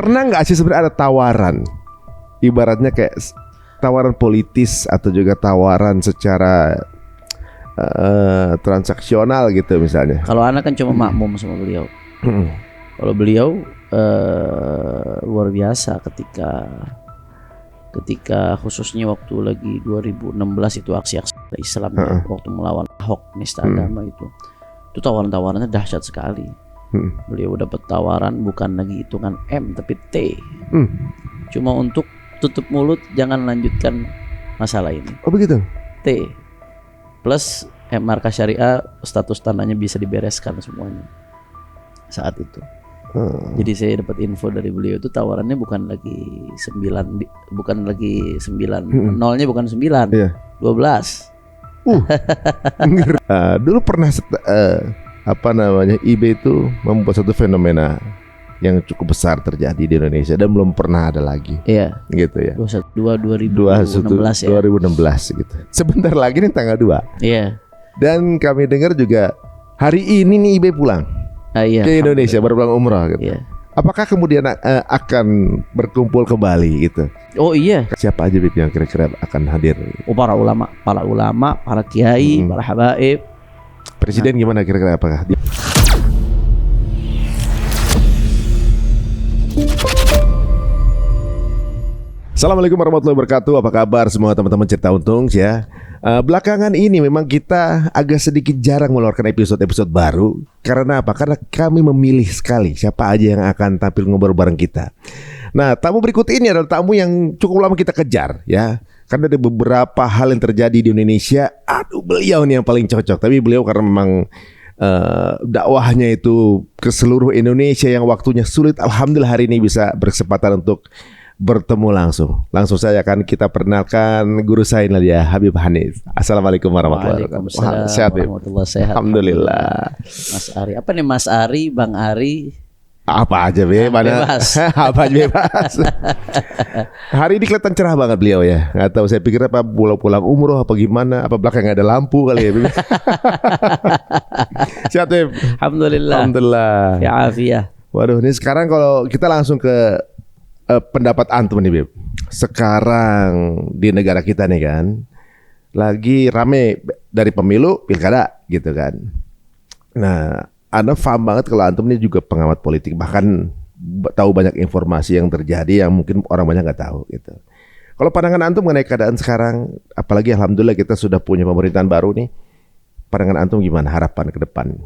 Pernah nggak sih sebenarnya ada tawaran, ibaratnya kayak tawaran politis atau juga tawaran secara transaksional gitu misalnya? Kalau anak kan cuma makmum sama beliau. Kalau beliau luar biasa ketika khususnya waktu lagi 2016 itu aksi-aksi Islam ya, waktu melawan Ahok nista agama itu tawaran-tawarannya dahsyat sekali. Beliau dapat tawaran bukan lagi hitungan M tapi T, cuma untuk tutup mulut jangan lanjutkan masalah ini. Oh begitu. T plus markas syariah status tanahnya bisa dibereskan semuanya saat itu. Jadi saya dapat info dari beliau itu tawarannya bukan lagi 9, nolnya bukan 9, 12. Dulu pernah IB itu membuat satu fenomena yang cukup besar terjadi di Indonesia dan belum pernah ada lagi. Iya. Gitu ya. 2016 ya. 2016 gitu. Sebentar lagi nih tanggal 2. Iya. Dan kami dengar juga hari ini nih IB pulang. Iya, ke Indonesia baru pulang umrah gitu. Iya. Apakah kemudian akan berkumpul kembali gitu? Oh iya. Siapa aja Bib yang kira-kira akan hadir? Oh para ulama, para kiai, para habaib. Presiden gimana kira-kira apakah dia? Assalamualaikum warahmatullahi wabarakatuh. Apa kabar semua teman-teman cerita untung ya? Belakangan ini memang kita agak sedikit jarang mengeluarkan episode-episode baru. Karena apa? Karena kami memilih sekali siapa aja yang akan tampil ngobrol bareng kita. Nah, tamu berikut ini adalah tamu yang cukup lama kita kejar ya. Karena ada beberapa hal yang terjadi di Indonesia. Aduh, beliau nih yang paling cocok. Tapi beliau karena memang dakwahnya itu ke seluruh Indonesia yang waktunya sulit. Alhamdulillah hari ini bisa berkesempatan untuk bertemu langsung. Langsung saya akan kita perkenalkan guru saya Nadia Habib Hanif. Assalamualaikum warahmatullahi wabarakatuh. Sehat, sehat. Alhamdulillah. Mas Ari, apa nih Mas Ari, Bang Ari? Apa aja bebas. Apa aja bebas. Hari ini kelihatan cerah banget beliau ya. Nggak tahu, saya pikir apa pulang umroh apa gimana, apa belakang ada lampu kali ya. Sehat, Beb? Alhamdulillah. Alhamdulillah. Ya afiah. Waduh, ini sekarang kalau kita langsung ke pendapat antum nih, Beb. Sekarang di negara kita nih kan lagi rame dari pemilu pilkada gitu kan. Nah, Anda paham banget kalau antum ini juga pengamat politik, bahkan tahu banyak informasi yang terjadi yang mungkin orang banyak nggak tahu gitu. Kalau pandangan antum mengenai keadaan sekarang, apalagi alhamdulillah kita sudah punya pemerintahan baru nih, pandangan antum gimana, harapan ke depan?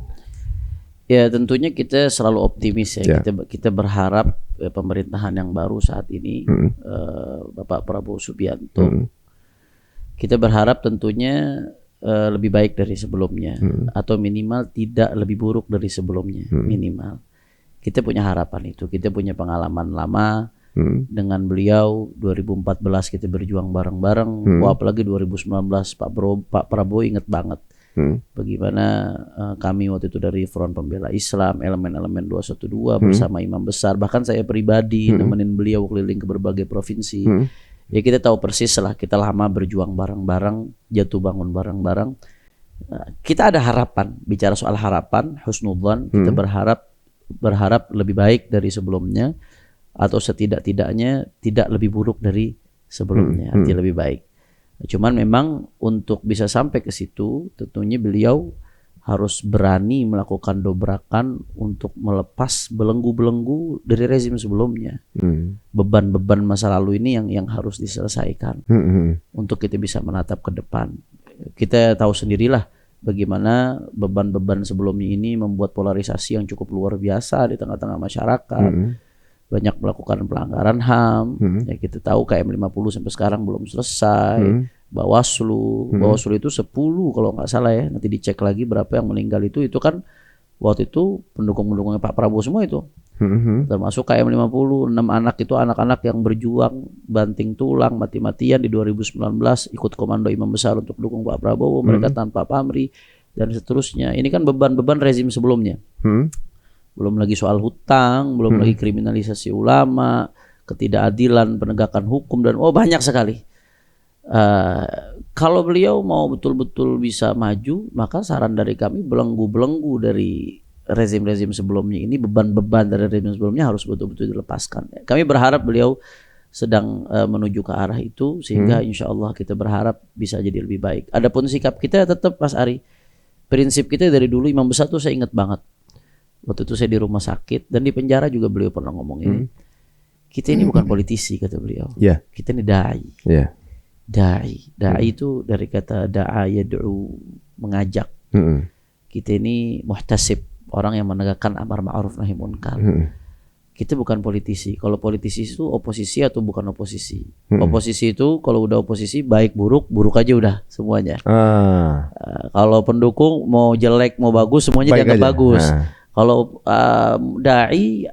Ya tentunya kita selalu optimis ya. Kita berharap pemerintahan yang baru saat ini Bapak Prabowo Subianto. Kita berharap tentunya lebih baik dari sebelumnya atau minimal tidak lebih buruk dari sebelumnya, minimal. Kita punya harapan itu. Kita punya pengalaman lama dengan beliau 2014 kita berjuang bareng-bareng. Wah, apalagi 2019 Pak Prabowo inget banget. Bagaimana kami waktu itu dari Front Pembela Islam, elemen-elemen 212 bersama imam besar, bahkan saya pribadi nemenin beliau keliling ke berbagai provinsi. Ya kita tahu persis lah, kita lama berjuang bareng-bareng, jatuh bangun bareng-bareng. Kita ada harapan, bicara soal harapan, husnudzan, kita berharap lebih baik dari sebelumnya atau setidak-tidaknya tidak lebih buruk dari sebelumnya, artinya lebih baik. Cuman memang untuk bisa sampai ke situ tentunya beliau harus berani melakukan dobrakan untuk melepas belenggu-belenggu dari rezim sebelumnya. Beban-beban masa lalu ini yang harus diselesaikan untuk kita bisa menatap ke depan. Kita tahu sendirilah bagaimana beban-beban sebelumnya ini membuat polarisasi yang cukup luar biasa di tengah-tengah masyarakat. Banyak melakukan pelanggaran HAM. Ya kita tahu KM50 sampai sekarang belum selesai. Bawaslu itu 10 kalau nggak salah ya. Nanti dicek lagi berapa yang meninggal itu kan waktu itu pendukung-pendukungnya Pak Prabowo semua itu. Termasuk KM50, 6 anak itu anak-anak yang berjuang banting tulang mati-matian di 2019 ikut komando imam besar untuk dukung Pak Prabowo, mereka tanpa pamrih dan seterusnya. Ini kan beban-beban rezim sebelumnya. Belum lagi soal hutang, belum lagi kriminalisasi ulama, ketidakadilan penegakan hukum dan banyak sekali. Kalau beliau mau betul-betul bisa maju, maka saran dari kami belenggu-belenggu dari rezim-rezim sebelumnya ini, beban-beban dari rezim sebelumnya harus betul-betul dilepaskan. Kami berharap beliau sedang menuju ke arah itu, sehingga insya Allah kita berharap bisa jadi lebih baik. Adapun sikap kita tetap Mas Ari, prinsip kita dari dulu Imam Besar tuh saya ingat banget. Waktu itu saya di rumah sakit dan di penjara juga beliau pernah ngomong ini. Kita ini bukan politisi kata beliau. Kita ini dai. Dai itu dari kata da'a yad'u, mengajak. Kita ini muhtasib, orang yang menegakkan amar ma'ruf nahi munkar. Kita bukan politisi. Kalau politisi itu oposisi atau bukan oposisi. Oposisi itu kalau udah oposisi baik buruk aja udah semuanya. Kalau pendukung mau jelek mau bagus semuanya dianggap bagus. Kalau dai,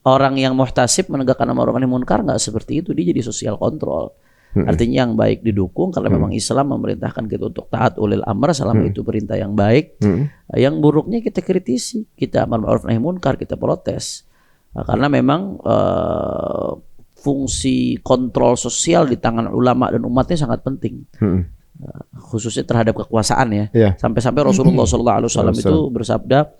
orang yang muhtasib menegakkan amar ma'ruf nahi munkar, nggak seperti itu, dia jadi sosial kontrol. Artinya yang baik didukung karena memang Islam memerintahkan kita untuk taat ulil amr selama itu perintah yang baik. Yang buruknya kita kritisi, kita amar ma'ruf nahi munkar, kita protes. Karena memang fungsi kontrol sosial di tangan ulama dan umatnya sangat penting. Khususnya terhadap kekuasaan ya. Sampai-sampai Rasulullah SAW itu bersabda,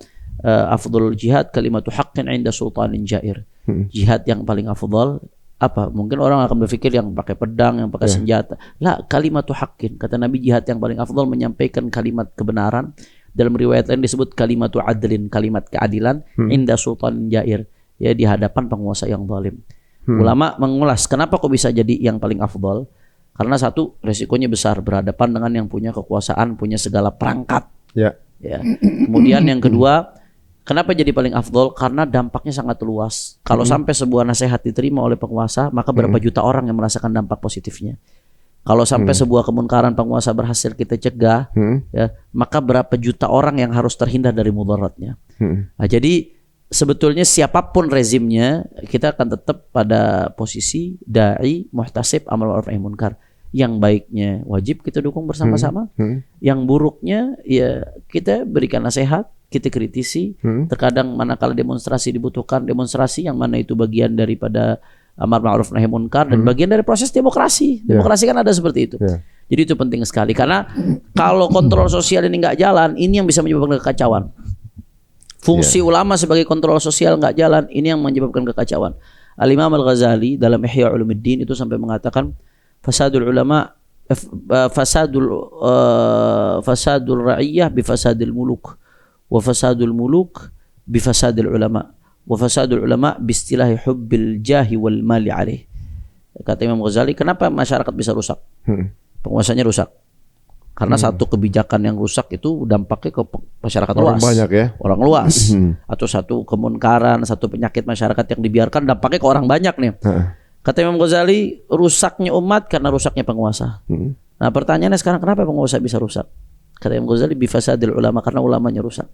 afdhalul jihad kalimatu haqqin 'inda sultanin jair. Jihad yang paling afdal apa? Mungkin orang akan berpikir yang pakai pedang, yang pakai senjata. La, kalimatu haqqin. Kata Nabi, jihad yang paling afdal menyampaikan kalimat kebenaran. Dalam riwayat lain disebut kalimatu adlin, kalimat keadilan, inda sultanin jair. Ya, di hadapan penguasa yang zalim. Ulama mengulas kenapa kok bisa jadi yang paling afdal? Karena satu, resikonya besar, berhadapan dengan yang punya kekuasaan, punya segala perangkat. Ya. Kemudian yang kedua, kenapa jadi paling afdol? Karena dampaknya sangat luas. Kalau sampai sebuah nasihat diterima oleh penguasa, maka berapa juta orang yang merasakan dampak positifnya. Kalau sampai sebuah kemunkaran penguasa berhasil kita cegah, ya, maka berapa juta orang yang harus terhindar dari mudaratnya. Nah, jadi sebetulnya siapapun rezimnya, kita akan tetap pada posisi dai, muhtasib, amar ma'ruf nahi munkar. Yang baiknya wajib kita dukung bersama-sama. Yang buruknya ya kita berikan nasihat, kita kritisi. Terkadang manakala demonstrasi dibutuhkan demonstrasi, yang mana itu bagian daripada amar ma'ruf nahi munkar dan bagian dari proses demokrasi. Demokrasi kan ada seperti itu. Jadi itu penting sekali, karena kalau kontrol sosial ini nggak jalan, ini yang bisa menyebabkan kekacauan. Fungsi ulama sebagai kontrol sosial nggak jalan, ini yang menyebabkan kekacauan. Al-Imam Al-Ghazali dalam Ihya Ulumuddin itu sampai mengatakan fasadul ulama fasadul ra'iyah bi fasadil muluk, wa fasadul muluk bi fasadil ulama, wa fasadul ulama bi istilahi hubbil jahi wal mali alaih. Kata Imam Ghazali, kenapa masyarakat bisa rusak? Penguasanya rusak. Karena satu kebijakan yang rusak itu dampaknya ke masyarakat orang luas. Banyak ya? Orang luas. Atau satu kemunkaran, satu penyakit masyarakat yang dibiarkan dampaknya ke orang banyak nih. Kata Imam Ghazali, rusaknya umat karena rusaknya penguasa. Nah pertanyaannya sekarang, kenapa penguasa bisa rusak? Kata Imam Ghazali, bifasadil ulama, karena ulamanya rusak.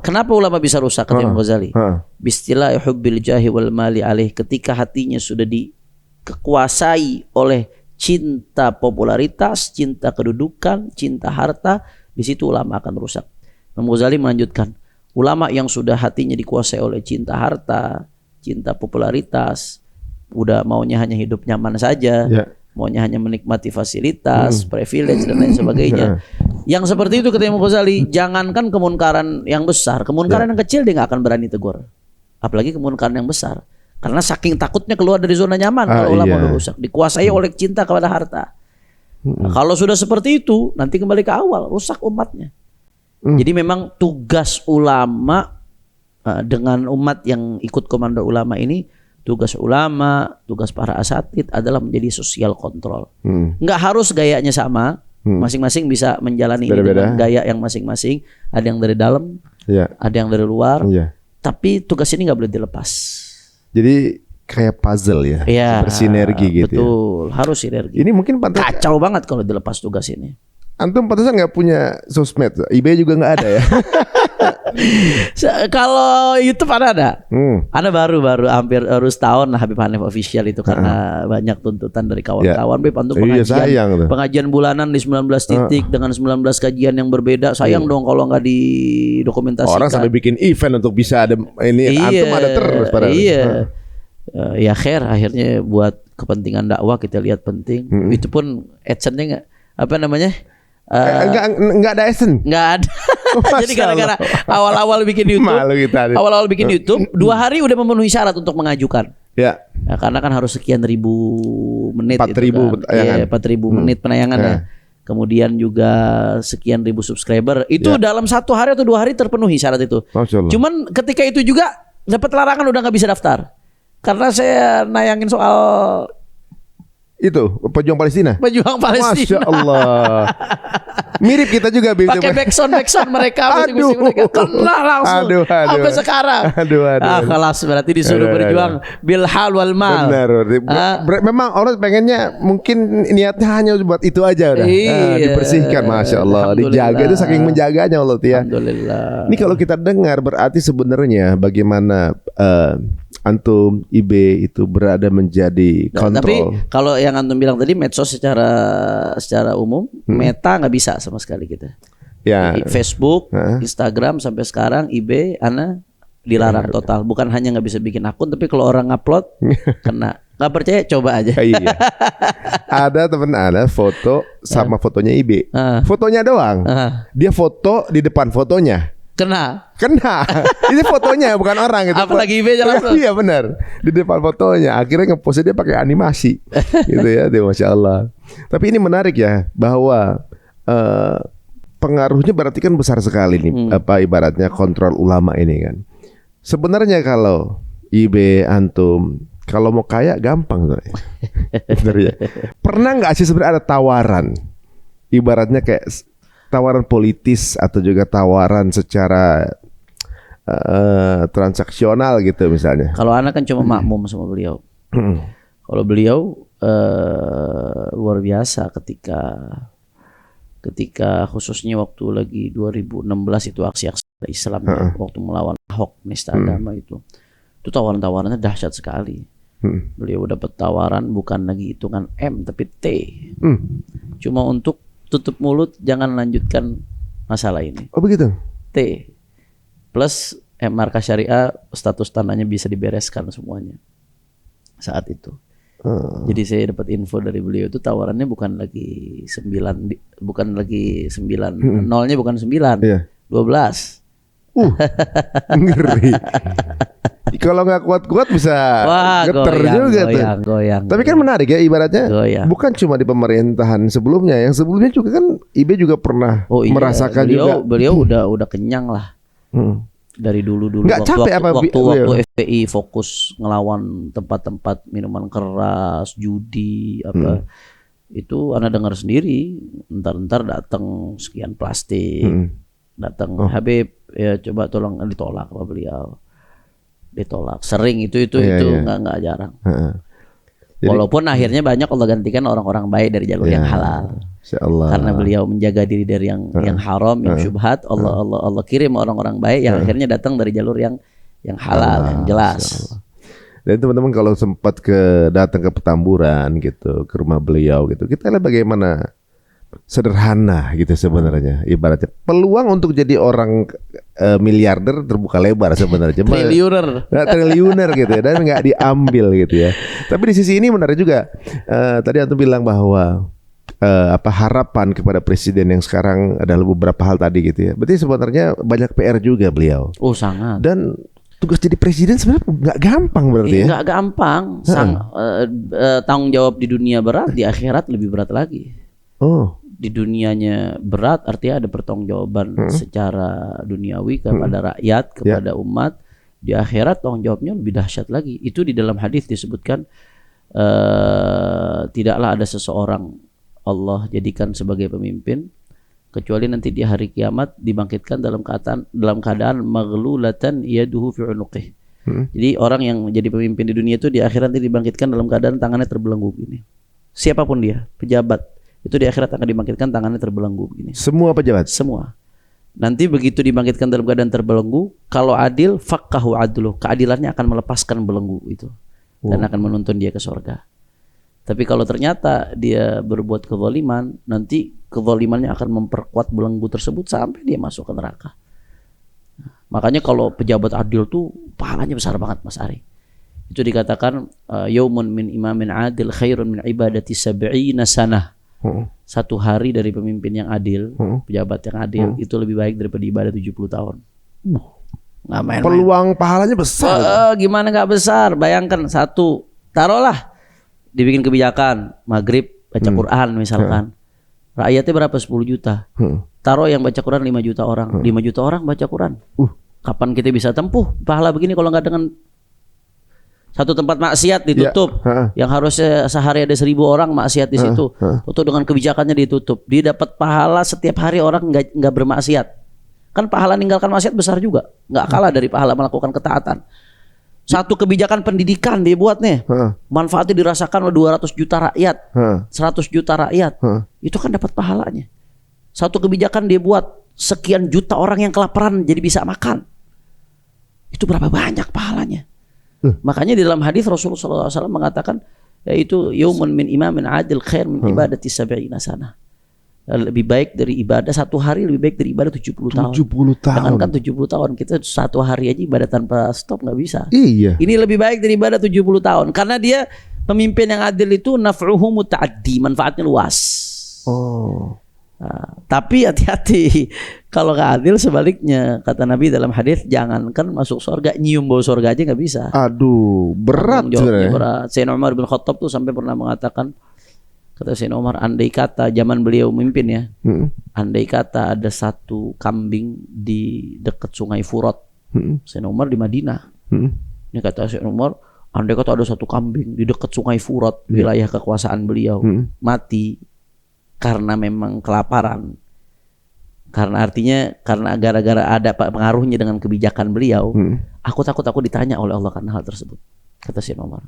Kenapa ulama bisa rusak? Kata Imam Ghazali, bistilah hubbil jahi wal mali alaih, ketika hatinya sudah dikuasai oleh cinta popularitas, cinta kedudukan, cinta harta, di situ ulama akan rusak. Imam Ghazali melanjutkan, ulama yang sudah hatinya dikuasai oleh cinta harta, cinta popularitas, udah maunya hanya hidup nyaman saja, maunya hanya menikmati fasilitas, privilege dan lain sebagainya. Yang seperti itu kata Imam Ghazali, jangankan kemunkaran yang besar, kemunkaran yang kecil dia nggak akan berani tegur, apalagi kemunkaran yang besar. Karena saking takutnya keluar dari zona nyaman kalau ulama udah rusak, dikuasai oleh cinta kepada harta. Nah, kalau sudah seperti itu, nanti kembali ke awal, rusak umatnya. Jadi memang tugas ulama dengan umat yang ikut komando ulama ini, tugas ulama, tugas para asatid adalah menjadi sosial kontrol. Nggak harus gayanya sama, masing-masing bisa menjalani ini dengan gaya yang masing-masing. Ada yang dari dalam, ada yang dari luar. Tapi tugas ini nggak boleh dilepas. Jadi kayak puzzle ya, bersinergi gitu. Betul, harus sinergi. Ini mungkin pantas, kacau banget kalau dilepas tugas ini. Antum pantasan nggak punya sosmed, eBay juga nggak ada ya? Kalau YouTube ada. Ada baru hampir harus tahun lah Habib Hanif official itu, karena banyak tuntutan dari kawan-kawan. Beb, antum pengajian bulanan di 19 titik dengan 19 kajian yang berbeda. Sayang dong kalau nggak didokumentasikan. Orang sampai bikin event untuk bisa ada ini. Antum ada terus pada ya khair, akhirnya buat kepentingan dakwah kita lihat penting. Itu pun adsense-nya nggak, apa namanya, Enggak ada Esen. Nggak ada. Jadi Masya gara-gara Allah. awal-awal bikin YouTube, Malu kita. awal-awal bikin YouTube, 2 hari udah memenuhi syarat untuk mengajukan. Ya. Ya, karena kan harus sekian ribu menit 4.000 kan. Ya, 4.000 menit penayangan ya. Ya. Kemudian juga sekian ribu subscriber. Itu dalam 1 hari atau 2 hari terpenuhi syarat itu. Masya Allah. Cuman ketika itu juga dapat larangan, udah nggak bisa daftar. Karena saya nayangin soal Itu pejuang Palestina. pejuang Masya Palestina. Allah. Mirip kita juga Pakai backsound mereka, musik-musik mereka kena langsung. Aduh. Sampai sekarang. Aduh. Kelas berarti disuruh Aduh. berjuang bil hal wal mal. Benar. Memang orang pengennya mungkin niatnya hanya buat itu aja udah. Iya. Dibersihkan, Masya Allah. Dijaga itu saking menjaganya Allah ya. Alhamdulillah. Ini kalau kita dengar berarti sebenarnya bagaimana antum IB itu berada menjadi Nah, tapi kontrol. kalau yang antum bilang tadi medsos secara umum Meta nggak bisa sama sekali kita. Ya. Facebook, Instagram sampai sekarang IB ana dilarang total. Bukan hanya nggak bisa bikin akun, tapi kalau orang upload kena. Nggak percaya coba aja. Iya. Ada teman ada foto sama fotonya IB. Fotonya doang. Dia foto di depan fotonya. Kena. Ini fotonya bukan orang gitu. Apalagi IB jalan. Iya benar. Di depan fotonya. Akhirnya ngepostnya dia pakai animasi. Gitu ya. Dia Masya Allah. Tapi ini menarik ya bahwa pengaruhnya berarti kan besar sekali nih. Apa ibaratnya kontrol ulama ini kan. Sebenarnya kalau IB antum kalau mau kaya gampang sebenarnya. Bener ya. Pernah nggak sih sebenarnya ada tawaran, ibaratnya kayak tawaran politis atau juga tawaran secara transaksional gitu misalnya? Kalau anak kan cuma makmum sama beliau. Kalau beliau luar biasa ketika khususnya waktu lagi 2016 itu aksi-aksi Islam ya, waktu melawan Ahok nista agama itu tawaran-tawarannya dahsyat sekali. Beliau dapat tawaran bukan lagi hitungan M tapi T. Cuma untuk tutup mulut, jangan lanjutkan masalah ini. Oh begitu. T plus markas syariah, status tanahnya bisa dibereskan semuanya saat itu. Jadi saya dapat info dari beliau itu tawarannya bukan lagi 9, nolnya bukan 9, 12. Ngeri. Kalau nggak kuat-kuat bisa geter juga tuh. Goyang. Tapi kan menarik ya ibaratnya. Bukan cuma di pemerintahan sebelumnya, yang sebelumnya juga kan IB juga pernah merasakan beliau udah kenyang lah. Dari dulu nggak capek apa waktu FPI fokus ngelawan tempat-tempat minuman keras, judi apa. Itu Anda dengar sendiri, ntar datang sekian plastik. Datang Habib ya coba tolong, ditolak sama beliau. Ditolak sering itu nggak jarang. Walaupun akhirnya banyak Allah gantikan orang-orang baik dari jalur yang halal. Karena beliau menjaga diri dari yang haram, yang syubhat, Allah kirim orang-orang baik yang akhirnya datang dari jalur yang halal, yang jelas. Dan teman-teman kalau sempat datang ke Petamburan gitu, ke rumah beliau gitu, kita lihat bagaimana sederhana gitu sebenarnya, ibaratnya peluang untuk jadi orang miliarder terbuka lebar sebenarnya. Triliuner gitu ya, dan nggak diambil gitu ya. Tapi di sisi ini menarik juga. Tadi antum bilang bahwa harapan kepada presiden yang sekarang adalah beberapa hal tadi gitu ya. Berarti sebenarnya banyak PR juga beliau. Oh sangat. Dan tugas jadi presiden sebenarnya nggak gampang berarti ya. Nggak gampang. Tanggung jawab di dunia berat, di akhirat lebih berat lagi. Di dunianya berat, artinya ada pertanggungjawaban secara duniawi kepada rakyat, kepada umat. Di akhirat tanggung jawabnya lebih dahsyat lagi. Itu di dalam hadis disebutkan, tidaklah ada seseorang Allah jadikan sebagai pemimpin kecuali nanti di hari kiamat dibangkitkan dalam keadaan maghlulatan yaduhu fi unuqih. Jadi orang yang menjadi pemimpin di dunia itu di akhirat nanti dibangkitkan dalam keadaan tangannya terbelenggu begini. Siapapun dia, pejabat, itu di akhirat akan dibangkitkan tangannya terbelenggu begini. Semua pejabat? Semua. Nanti begitu dibangkitkan dalam keadaan terbelenggu, kalau adil, faqahu adlu, keadilannya akan melepaskan belenggu itu dan akan menuntun dia ke surga. Tapi kalau ternyata dia berbuat kezaliman, nanti kezalimannya akan memperkuat belenggu tersebut sampai dia masuk ke neraka. Makanya kalau pejabat adil tuh pahalanya besar banget Mas Ari. Itu dikatakan yaumun min imamin adil khairun min ibadati sab'ina sanah. 1 hari dari pemimpin yang adil, pejabat yang adil itu lebih baik daripada ibadah 70 tahun. Nggak main-main. Peluang pahalanya besar. Gimana nggak besar? Bayangkan taruhlah dibikin kebijakan maghrib baca Quran misalkan. Rakyatnya berapa? 10 juta. Taruh yang baca Quran 5 juta orang. 5 juta orang baca Quran. Kapan kita bisa tempuh pahala begini kalau nggak dengan satu tempat maksiat ditutup, yang harusnya sehari ada 1000 orang maksiat di situ, tutup dengan kebijakannya ditutup. Dia dapat pahala setiap hari orang nggak bermaksiat. Kan pahala meninggalkan maksiat besar juga, nggak kalah dari pahala melakukan ketaatan. Satu kebijakan pendidikan dia buat nih, manfaatnya dirasakan oleh 200 juta rakyat, 100 juta rakyat, itu kan dapat pahalanya. Satu kebijakan dia buat sekian juta orang yang kelaparan jadi bisa makan, itu berapa banyak pahalanya. Makanya di dalam hadis Rasulullah SAW mengatakan, yaitu yaumun min imamin adil khair min ibadati sab'ina sana. Lebih baik dari ibadah 1 hari, lebih baik dari ibadah 70 tahun. 70 tahun. Jangan kan 70 tahun, kita 1 hari aja ibadah tanpa stop nggak bisa. Iya. Ini lebih baik dari ibadah 70 tahun. Karena dia pemimpin yang adil itu naf'uhu muta'addi, manfaatnya luas. Nah, tapi hati-hati kalau nggak adil, sebaliknya kata Nabi dalam hadis, jangankan masuk surga, nyium bau surga aja nggak bisa. Aduh, berat jawabnya berat. Sayyidina Umar bin Khattab tuh sampai pernah mengatakan, kata Sayyidina Umar, andai kata zaman beliau memimpin ya, andai kata ada 1 kambing di dekat sungai Furat, Sayyidina Umar di Madinah, ini kata Sayyidina Umar, andai kata ada 1 kambing di dekat sungai Furat, wilayah kekuasaan beliau, mati karena memang kelaparan, karena artinya karena gara-gara ada pengaruhnya dengan kebijakan beliau, aku takut ditanya oleh Allah karena hal tersebut, kata Sayyidina Umar.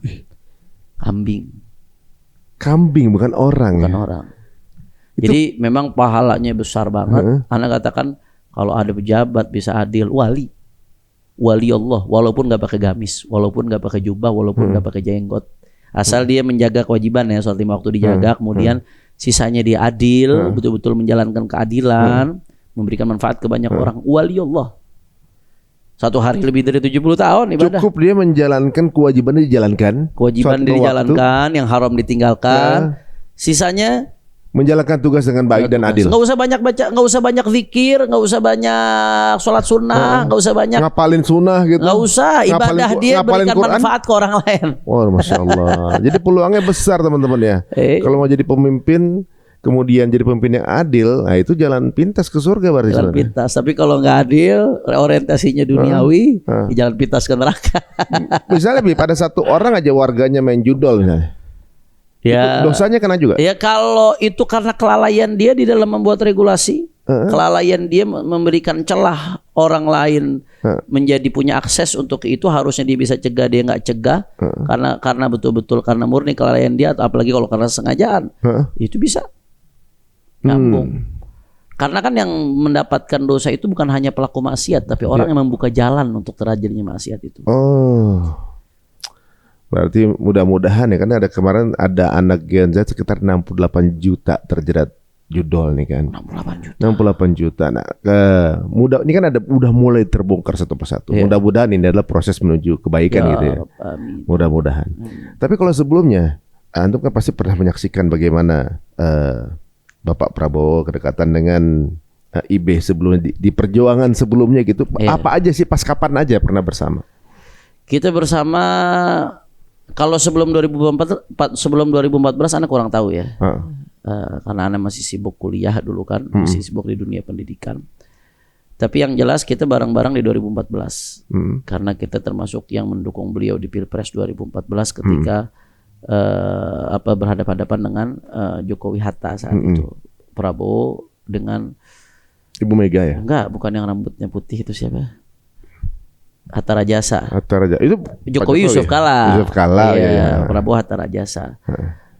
Kambing bukan orang. Bukan orang. Jadi memang pahalanya besar banget. Anak katakan kalau ada pejabat bisa adil, wali Allah, walaupun nggak pakai gamis, walaupun nggak pakai jubah, walaupun nggak pakai jenggot, asal dia menjaga kewajiban ya, sholat 5 waktu dijaga, kemudian sisanya dia adil, betul-betul menjalankan keadilan, memberikan manfaat ke banyak orang, wali Allah. 1 hari lebih dari 70 tahun ibadah. Cukup dia menjalankan kewajibannya dijalankan. Kewajiban dijalankan, yang haram ditinggalkan. Sisanya menjalankan tugas dengan baik dan adil. Nggak usah banyak baca, nggak usah banyak zikir, nggak usah banyak sholat sunnah, nggak usah banyak ngapalin sunnah gitu. Nggak usah, ibadah dia berikan Quran, manfaat ke orang lain. Wah, Masya Allah. Jadi peluangnya besar teman-teman ya. Kalau mau jadi pemimpin, kemudian jadi pemimpin yang adil, nah itu jalan pintas ke surga berarti. Jalan pintas. Tapi kalau nggak adil, orientasinya duniawi, jalan pintas ke neraka. Misalnya pada 1 orang aja warganya main judol misalnya. Ya, itu dosanya kena juga. Ya kalau itu karena kelalaian dia di dalam membuat regulasi, kelalaian dia memberikan celah orang lain menjadi punya akses untuk itu, harusnya dia bisa cegah, dia nggak cegah, karena betul-betul karena murni kelalaian dia, atau apalagi kalau karena sengajaan, itu bisa nyambung. Karena kan yang mendapatkan dosa itu bukan hanya pelaku maksiat, tapi orang yang membuka jalan untuk terjadinya maksiat itu. Berarti mudah-mudahan ya, karena kemarin ada anak Gen Z sekitar 68 juta terjerat judol nih kan. 68 juta. Nah, ini kan udah mulai terbongkar satu persatu. Mudah-mudahan ini adalah proses menuju kebaikan gitu ya. Mudah-mudahan. Tapi kalau sebelumnya, antum kan pasti pernah menyaksikan bagaimana Bapak Prabowo kedekatan dengan IB sebelumnya, di perjuangan sebelumnya gitu. Apa aja sih, pas kapan aja pernah bersama? Kita bersama. Kalau sebelum 2014 anak kurang tahu ya, karena anak masih sibuk kuliah dulu kan, masih sibuk di dunia pendidikan. Tapi yang jelas kita bareng-bareng di 2014, karena kita termasuk yang mendukung beliau di Pilpres 2014 ketika berhadapan-hadapan dengan Jokowi Hatta saat itu. Prabowo dengan Ibu Mega ya? Enggak, bukan yang rambutnya putih itu siapa? Hatta Rajasa. Itu Jokowi Yusuf Kala. Ya. Prabowo Hatta Rajasa.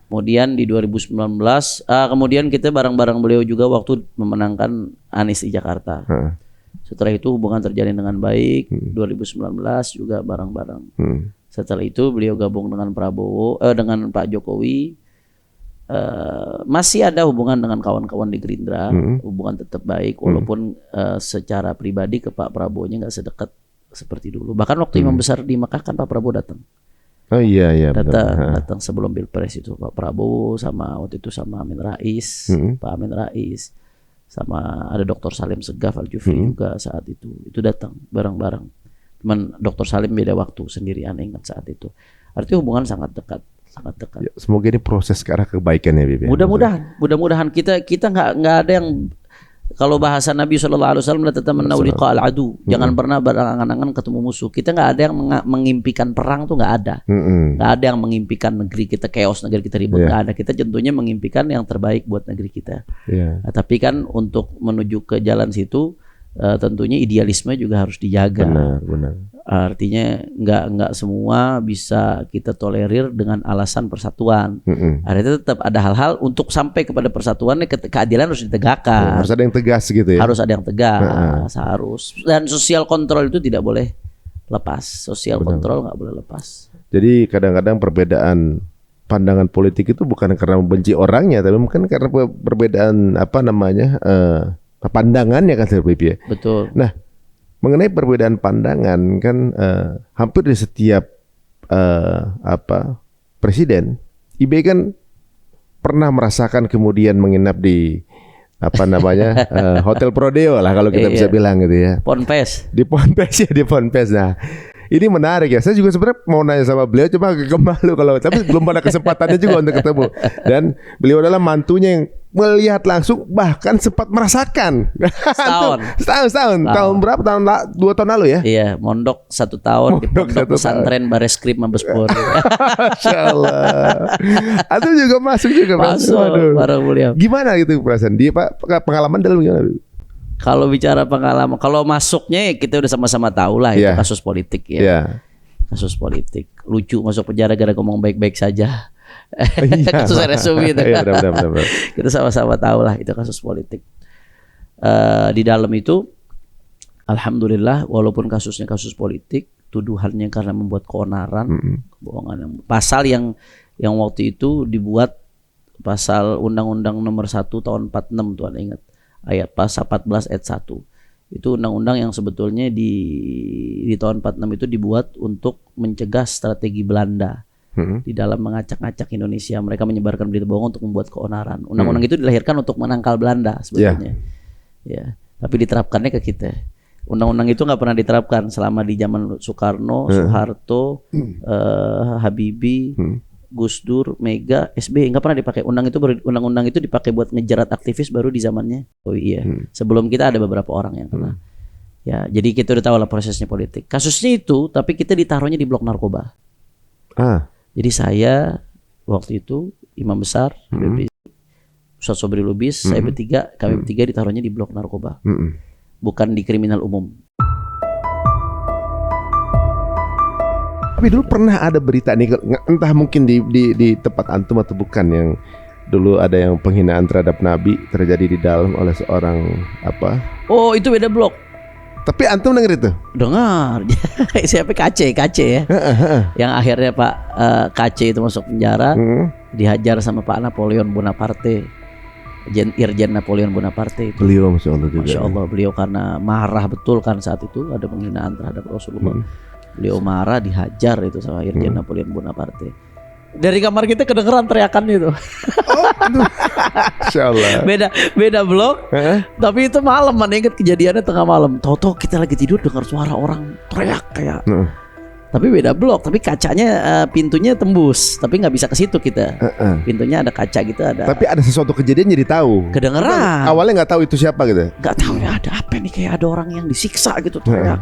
Kemudian di 2019, kemudian kita bareng-bareng beliau juga waktu memenangkan Anies di Jakarta. Setelah itu hubungan terjalin dengan baik. 2019 juga bareng-bareng. Setelah itu beliau gabung dengan dengan Pak Jokowi. Masih ada hubungan dengan kawan-kawan di Gerindra. Hubungan tetap baik, walaupun secara pribadi ke Pak Prabowo-nya nggak sedekat seperti dulu. Bahkan waktu imam besar di Mekah kan Pak Prabowo datang. Oh iya iya. Datang sebelum Pilpres itu Pak Prabowo sama waktu itu sama Amin Rais, Pak Amin Rais, sama ada Dr. Salim Segaf Al-Jufri juga saat itu datang bareng-bareng. Cuman Dr. Salim beda waktu sendirian, ingat saat itu. Artinya hubungan sangat dekat. Ya, semoga ini proses ke arah kebaikan ya, Bibi. Mudah-mudahan kita nggak ada yang, kalau bahasa Nabi SAW, la tatamannaw liqa al-adu, jangan pernah berangan-angan ketemu musuh. Kita nggak ada yang mengimpikan perang, tuh nggak ada. Nggak ada yang mengimpikan negeri kita chaos, negeri kita ribut, nggak ada. Kita tentunya mengimpikan yang terbaik buat negeri kita. Nah, tapi kan untuk menuju ke jalan situ, tentunya idealisme juga harus dijaga. Benar. Artinya nggak semua bisa kita tolerir dengan alasan persatuan. Artinya tetap ada hal-hal untuk sampai kepada persatuan, keadilan harus ditegakkan. Harus ada yang tegas gitu ya. Harus ada yang tegas, harus. Dan sosial kontrol itu tidak boleh lepas. Sosial kontrol nggak boleh lepas. Jadi kadang-kadang perbedaan pandangan politik itu bukan karena membenci orangnya, tapi mungkin karena perbedaan pandangannya kan, ya. Betul. Nah, mengenai perbedaan pandangan kan hampir di setiap presiden, IB kan pernah merasakan kemudian menginap di Hotel Prodeo lah kalau kita bisa bilang gitu ya. Ponpes. Di Ponpes. Nah, ini menarik ya. Saya juga sebenarnya mau nanya sama beliau, cuma malu tapi belum ada kesempatannya juga untuk ketemu. Dan beliau adalah mantunya yang melihat langsung, bahkan sempat merasakan. Setahun. Tahun berapa? 2 tahun lalu ya? Iya, mondok 1 tahun di pondok pesantren Bareskrim Mabes Polri. Masya Allah. Atau juga masuk juga. Masuk, bareng beliau. Gimana gitu perasaan? Dia pengalaman dalam gimana? Kalau bicara pengalaman, kalau masuknya kita udah sama-sama tahu lah itu kasus politik ya. Kasus politik. Lucu masuk penjara gara ngomong baik-baik saja. Kasus RSUM itu. Benar. Kita sama-sama tahu lah itu kasus politik. Di dalam itu, alhamdulillah, walaupun kasusnya kasus politik, tuduhannya karena membuat keonaran, kebohongan. Pasal yang waktu itu dibuat pasal Undang-Undang Nomor 1 Tahun 46, Tuan ingat. Ayat pasal 14 ayat 1. Itu undang-undang yang sebetulnya di tahun 46 itu dibuat untuk mencegah strategi Belanda di dalam mengacak-acak Indonesia. Mereka menyebarkan berita bohong untuk membuat keonaran. Undang-undang itu dilahirkan untuk menangkal Belanda sebetulnya. Ya, tapi diterapkannya ke kita. Undang-undang itu nggak pernah diterapkan selama di zaman Soekarno, Soeharto, Habibie, Gus Dur, Mega, SBY, nggak pernah dipakai. Undang-undang itu dipakai buat ngejerat aktivis baru di zamannya. Oh iya, sebelum kita ada beberapa orang yang kena. Ya, jadi kita udah tahu lah prosesnya politik. Kasusnya itu, tapi kita ditaruhnya di blok narkoba. Jadi saya waktu itu imam besar, Ustaz Sobri Lubis, saya kami bertiga ditaruhnya di blok narkoba, bukan di kriminal umum. Tapi dulu pernah ada berita nih, entah mungkin di tempat antum atau bukan, yang dulu ada yang penghinaan terhadap Nabi terjadi di dalam oleh seorang Oh, itu beda blok. Tapi antum denger itu? Dengar. Siapa KC ya. Yang akhirnya Pak KC itu masuk penjara, dihajar sama Pak Napoleon Bonaparte, Irjen Napoleon Bonaparte itu. Beliau Masya Allah juga. Masya Allah, beliau karena marah betul kan saat itu ada penghinaan terhadap Rasulullah. Beliau marah, dihajar itu sama Irjen Napoleon Bonaparte. Dari kamar kita kedengeran teriakan itu. Masya Allah. Beda blok. Tapi itu malam, mana ingat kejadiannya tengah malam. Tahu-tahu kita lagi tidur dengar suara orang teriak kayak. Tapi beda blok, tapi kacanya pintunya tembus, tapi nggak bisa ke situ kita. Pintunya ada kaca gitu ada. Tapi ada sesuatu kejadian jadi tahu. Kedengeran. Awalnya nggak tahu itu siapa gitu. Nggak tahu ya, ada apa nih, kayak ada orang yang disiksa gitu teriak.